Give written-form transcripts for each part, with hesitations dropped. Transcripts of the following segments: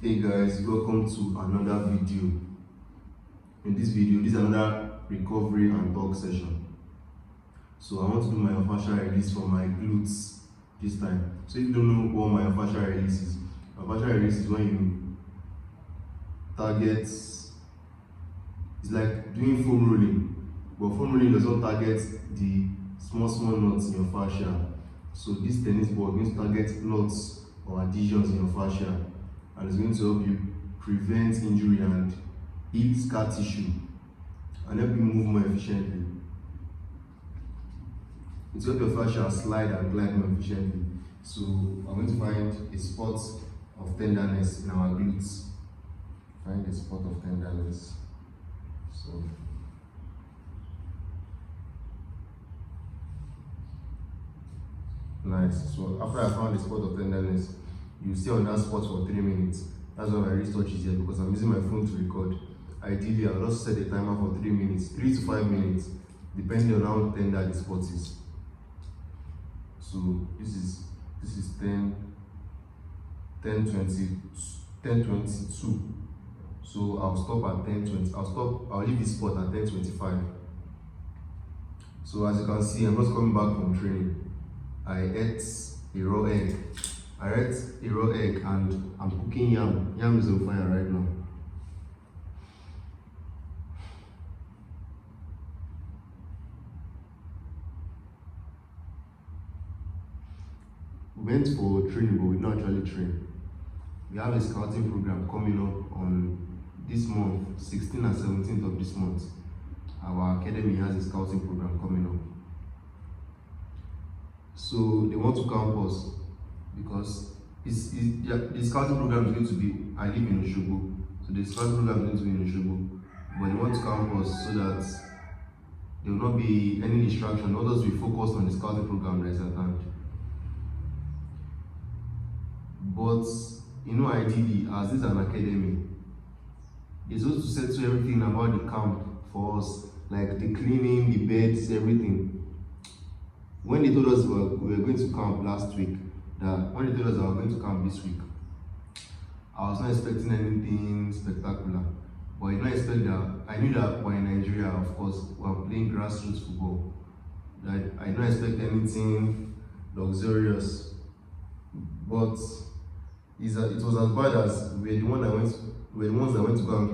Hey guys, welcome to another video. In this video, this is another recovery and talk session. So I want to do myofascial release for my glutes this time. So if you don't know what myofascial release is when you target, it's like doing foam rolling, but foam rolling does not target the small knots in your fascia. So this tennis ball is going to target knots or adhesions in your fascia, and it's going to help you prevent injury and heal scar tissue and help you move more efficiently. It will help your fascia slide and glide more efficiently. So I'm going to find a spot of tenderness in our glutes. Find a spot of tenderness. So nice. So after I found the spot of tenderness, you stay on that spot for 3 minutes. That's why my wristwatch is here, because I'm using my phone to record. Ideally, I'll just set a timer for 3 minutes, 3 to 5 minutes, depending on how tender the spot is. So this is 10:22. So I'll stop at 10:20. I'll leave this spot at 10:25. So as you can see, I'm just coming back from training. I ate a raw egg. And I'm cooking yam. Yam is on fire right now. We went for training, but we didn't actually train. We have a scouting program coming up on this month, 16th and 17th of this month. Our academy has a scouting program coming up. So they want to camp us because the scouting program is going to be, I live in Osogbo, so the scouting program is going to be in Osogbo, but they want to camp us so that there will not be any distraction. Others will focus on the scouting program that is at hand. But you know, ideally, as this is an academy, they're supposed to settle everything about the camp for us, like the cleaning, the beds, everything. When they told us we were going to camp last week, when they told us we were going to camp this week, I was not expecting anything spectacular. But I did not expect that. I knew that we're in Nigeria, of course, we're playing grassroots football. I did not expect anything luxurious. But it was as bad as we were the ones that went to go and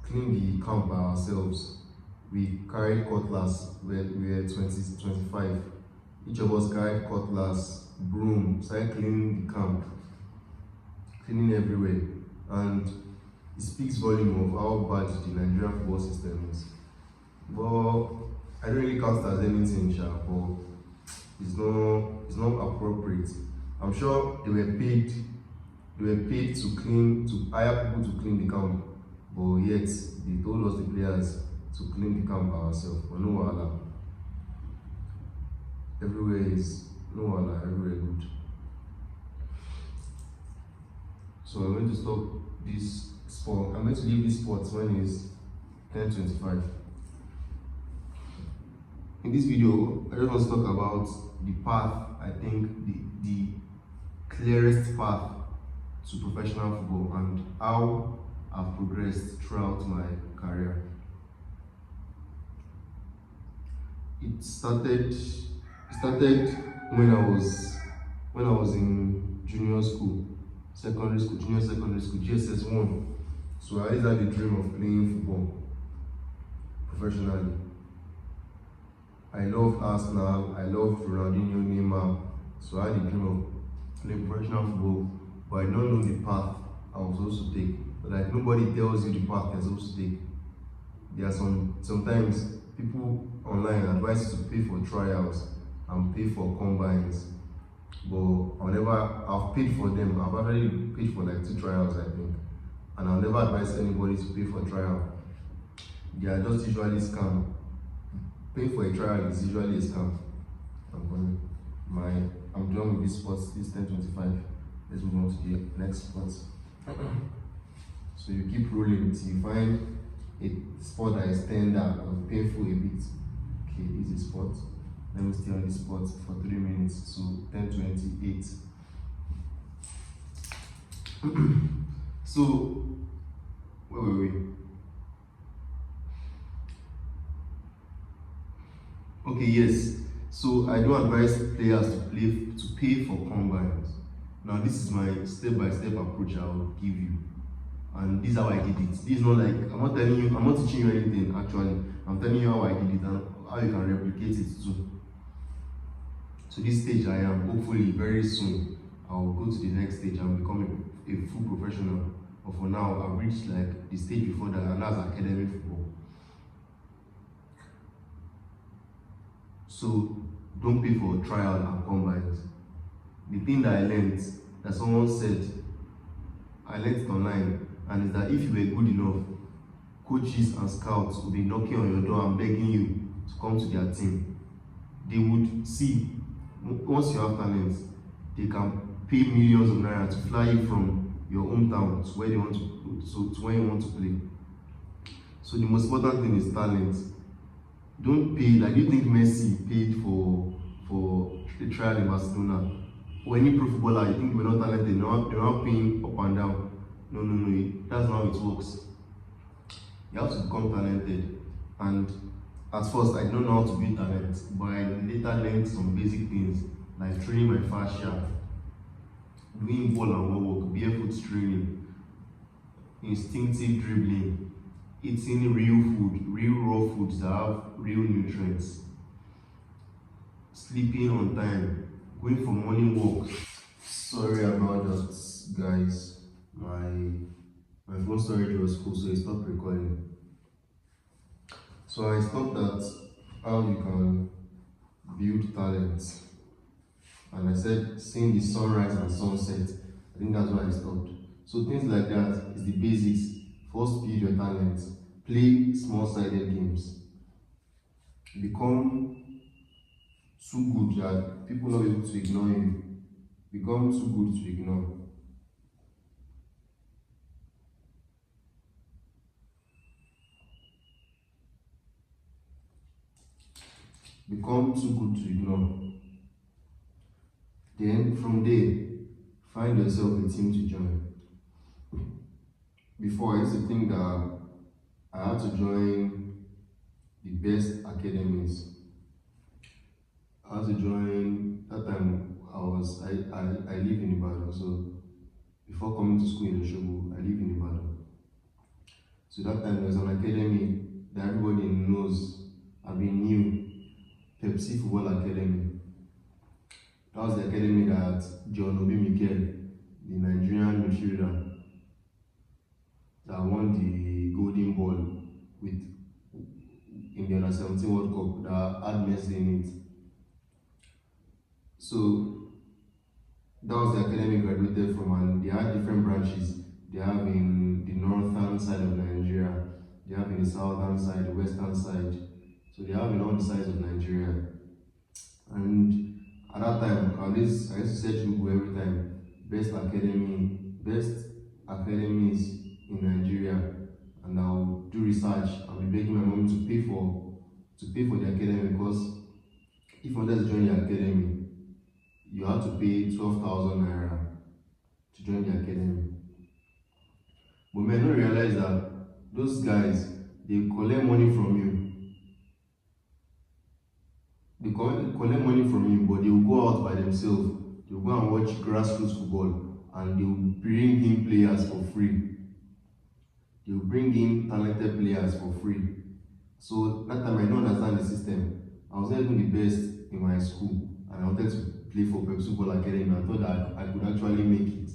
clean the camp by ourselves. We carried cutlass. We were 25. Each of us carried cutlass, broom, started cleaning the camp, cleaning everywhere. And it speaks volume of how bad the Nigerian football system is. But I don't really count it as anything, but it's not appropriate. I'm sure they were paid to hire people to clean the camp, but yet they told us, the players, to clean the camp by ourselves. But no wahala. Everywhere good. So I'm going to stop this spot. I'm going to leave this spot when it's 10:25. In this video, I just want to talk about the path, I think the clearest path to professional football and how I've progressed throughout my career. It started when I was in junior secondary school, GSS 1. So I always had the dream of playing football professionally. I loved Arsenal, I loved Ronaldinho, Neymar, so I had the dream of playing professional football, but I don't know the path I was supposed to take. Like, nobody tells you the path you're supposed to take. There are sometimes people online advise you to pay for trials and pay for combines, but I've paid for them. I've already paid for like 2 trials, I think, and I'll never advise anybody to pay for a trial. They are just usually scam. Paying for a trial is usually a scam. I'm done with this spot. It's 10:25. Let's move on to the next spot. So you keep rolling until you find a spot that is tender or painful a bit. Okay, this is a spot. Let me stay on this spot for 3 minutes. So 10:28. So, where were we? Okay, yes. So I do advise players to pay for combines. Now this is my step-by-step approach I will give you. And this is how I did it. This is not like I'm not teaching you anything actually. I'm telling you how I did it and how you can replicate it too. So this stage I am, hopefully very soon I'll go to the next stage and become a full professional. But for now, I've reached like the stage before that, and that's academic football. So don't pay for trial and combines. The thing that I learned, that someone said, I learned it online, and is that if you were good enough, coaches and scouts will be knocking on your door and begging you to come to their team. They would see, once you have talent, they can pay millions of naira to fly you from your hometown to where where you want to play. So the most important thing is talent. Don't pay, like, do you think Messi paid for a trial in Barcelona? Or any pro footballer, you think we're not talented, they're not paying up and down. No, that's not how it works. You have to become talented. And at first, I don't know how to build talent, but I later learned some basic things, like training my fascia, doing ball and wall work, barefoot training, instinctive dribbling, eating real food, real raw foods that have real nutrients, sleeping on time, going for morning walks. Sorry about that, guys. My phone storage was full, so it stopped recording. So I stopped at how you can build talent. And I said, seeing the sunrise and sunset. I think that's why I stopped. So things like that is the basics. First, build your talent. Play small-sided games. Become too good that people not able to ignore you. Become too good to ignore. Become too good to ignore. Then from there, find yourself a team to join. Before, I used to think that I had to join the best academies. I had to join, that time I live in Ibadan, so before coming to school in Oshobo, I live in Ibadan. So that time there was an academy that everybody knows, I've been new, Pepsi Football Academy. That was the academy that John Obi Mikel, the Nigerian midfielder, that won the Golden Ball in the Under-17 World Cup, that had Messi in it. So that was the academy graduated from, and they had different branches. They have in the northern side of Nigeria, they have in the southern side, the western side. So they have in all the sides of Nigeria. And at that time, I used to search Google every time, best academies in Nigeria, and I'll do research. I'll be begging my mom to pay for the academy, because if you wanted to join the academy, you have to pay 12,000 naira to join the academy. But men don't realize that those guys, they collect money from you. They collect money from you, but they will go out by themselves. They will go and watch grassroots football, and they will bring in players for free. They will bring in talented players for free. So that time I don't understand the system. I was not even the best in my school, and I wanted to play for Pepsi Football Academy. I thought that I could actually make it.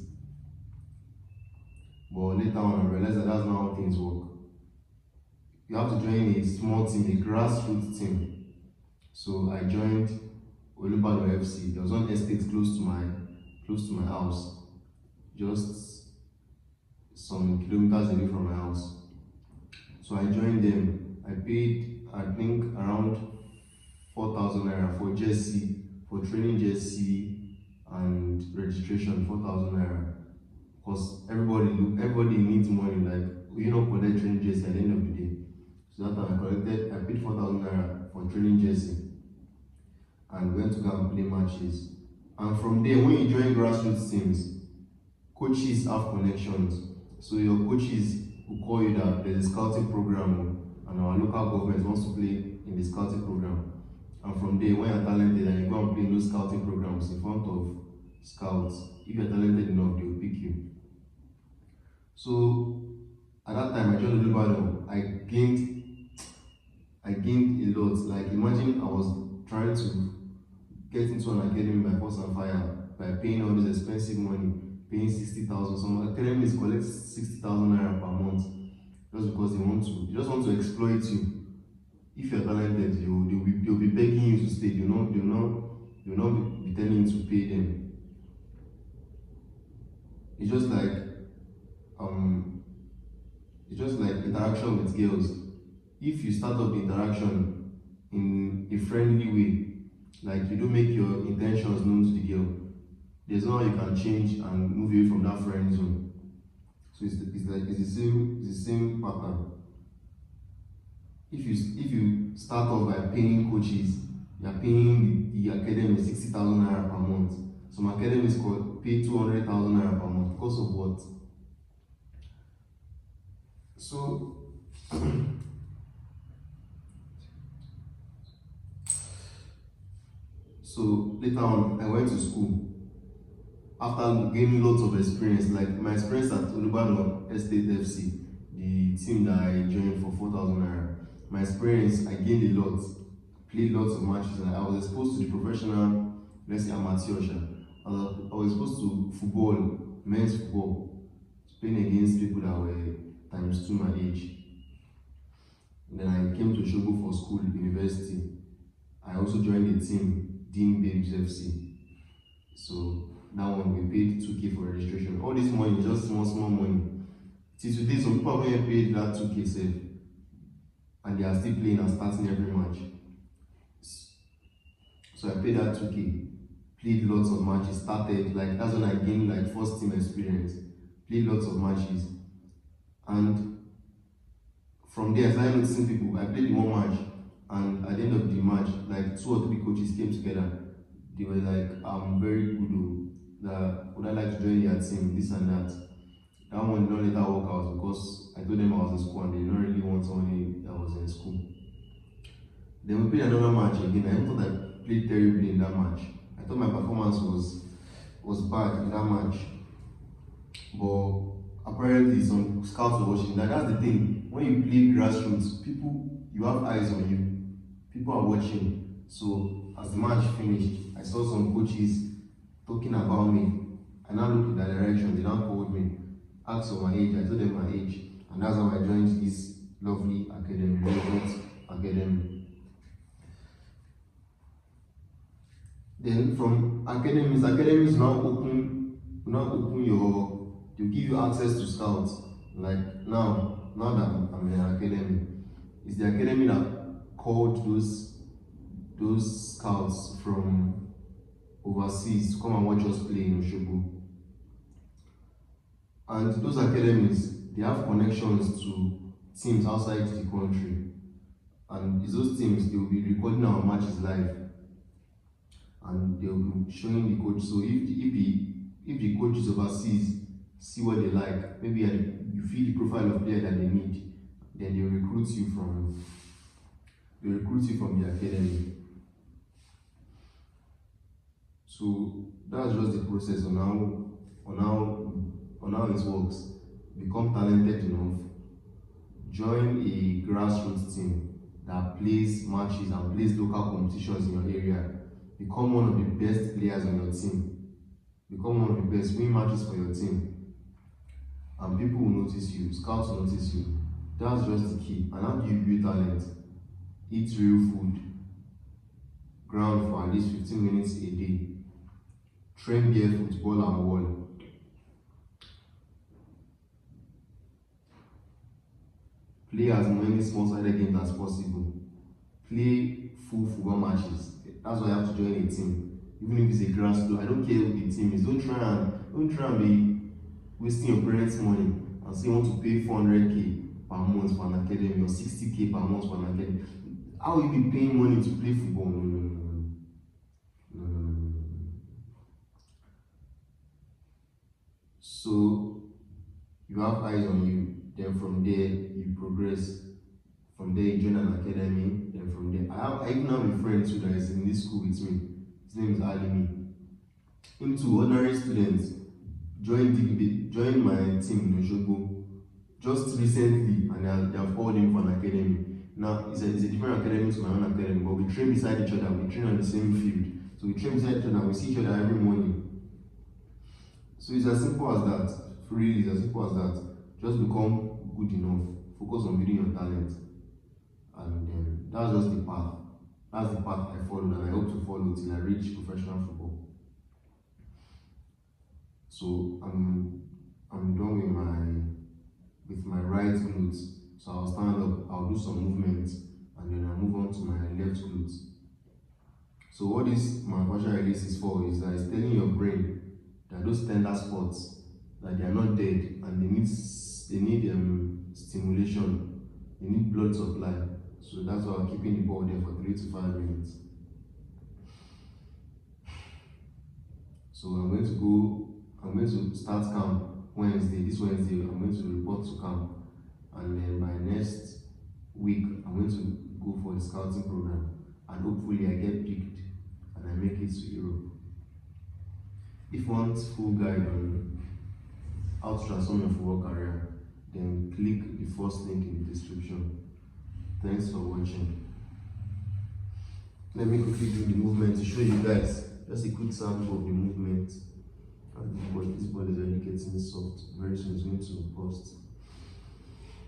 But later on, I realized that that's not how things work. You have to join a small team, a grassroots team. So I joined Olubalo FC. There was one estate close to my house, just some kilometers away from my house. So I joined them. I paid, I think, around 4,000 naira for jersey, for training jersey and registration, 4,000 naira. Because everybody needs money. Like, you know, collect training jersey at the end of the day. So that time I paid 4,000 naira for training jersey, and went to go and play matches. And from there, when you join grassroots teams, coaches have connections. So your coaches will call you that there's a scouting program and our local government wants to play in the scouting program. And from there, when you're talented and you go and play in those scouting programs in front of scouts, if you're talented enough, they will pick you. So at that time, I joined Olubado. I gained a lot. Like imagine I was trying to get into an academy by force and fire by paying all this expensive money, paying 60,000. Some academies collect 60,000 naira per month just because they just want to exploit you. If you're talented, they'll be begging you to stay. They'll not be telling you to pay them. It's just like interaction with girls. If you start up the interaction in a friendly way, like you don't make your intentions known to the girl, there's no how you can change and move away from that friend zone. So it's the same pattern. If you start off by paying coaches, you're paying the academy 60,000 naira per month. Some academies pay 200,000 naira per month because of what? So later on, I went to school. After gaining lots of experience, like my experience at Olubado Estate FC, the team that I joined for 4,000 naira, my experience, I gained a lot, played lots of matches, and I was exposed to the professional, let's say amateur. I was exposed to football, men's football, playing against people that were times 2 my age. And then I came to Osogbo for school, university. I also joined the team, Dean Babes FC. So that one we paid 2K for registration. All this money is just small money. Till today, some people haven't paid that 2K safe, and they are still playing and starting every match. So I paid that 2K, played lots of matches, started, like that's when I gained like first team experience, played lots of matches. And from there I started noticing people. I played one match, and at the end of the match, like 2 or 3 coaches came together. They were like, I'm very good, that would I like to join their team, this and that. That one did not later work out because I told them I was in school and they didn't really want someone that was in school. Then we played another match again. I thought I played terribly in that match. I thought my performance was bad in that match. But apparently some scouts were watching. That's the thing. When you play grassroots, you have eyes on you. People are watching. So as the match finished, I saw some coaches talking about me. I now looked in that direction. They now called me, asked for my age. I told them my age, and that's how I joined this lovely academy, Relevant Academy. Then from academies now open they'll give you access to scouts. Like now that I'm in an academy, it's the academy that called those scouts from overseas to come and watch us play in Osogbo. And those academies, they have connections to teams outside the country. And it's those teams, they will be recording our matches live. And they will be showing the coach. So if the coach is overseas, see what they like, maybe you feel the profile of player that they need, then they recruit you from the academy. So that's just the process on how it works. Become talented enough, join a grassroots team that plays matches and plays local competitions in your area. Become one of the best players on your team. Become one of the best, win matches for your team. And people will notice you, scouts will notice you. That's just the key. And how do you build talent? Eat real food. Ground for at least 15 minutes a day. Train barefoot, ball and wall. Play as many small-sided games as possible. Play full football matches. That's why you have to join a team. Even if it's a grassroots, I don't care who the team is. Don't try and be wasting your parents' money and say you want to pay 400K per month for an academy or 60K per month for an academy. How will you be paying money to play football? No. So you have eyes on you, then from there you progress. From there you join an academy, then from there I even have a friend too that is in this school with me. His name is Alimi. Him too, ordinary students, joined my team in Oshogo just recently, and they have called him for an academy. Now it's a different academy to my own academy, but we train beside each other, we train on the same field. So we train beside each other, we see each other every morning. So it's as simple as that. Really, it's as simple as that. Just become good enough. Focus on building your talent. And that's just the path. That's the path I followed, and I hope to follow till I reach professional football. So I'm done with my right glute. So I'll stand up, I'll do some movements, and then I'll move on to my left glute. So what this myofascial release is for is that it's telling your brain that those tender spots, that they are not dead, and they need stimulation, they need blood supply. So that's why I'm keeping the ball there for 3 to 5 minutes. So I'm going to start camp Wednesday. This Wednesday, I'm going to report to camp. And then by next week, I'm going to go for the scouting program. And hopefully I get picked and I make it to Europe. If you want full guide on how to transform your football career, then click the first link in the description. Thanks for watching. Let me quickly do the movement to show you guys just a quick sample of the movement. And this body is already getting soft. Very soon it's going to burst.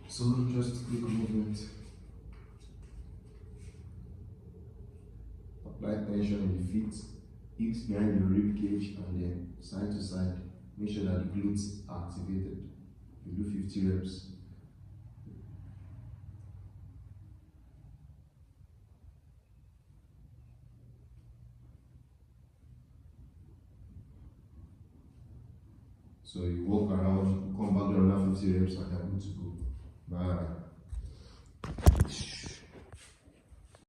So just a quick movement. Apply tension in the feet, hips behind the rib cage, and then side to side. Make sure that the glutes are activated. You do 50 reps. So you walk around, come back to another 50 reps, and you're good to go. Bye.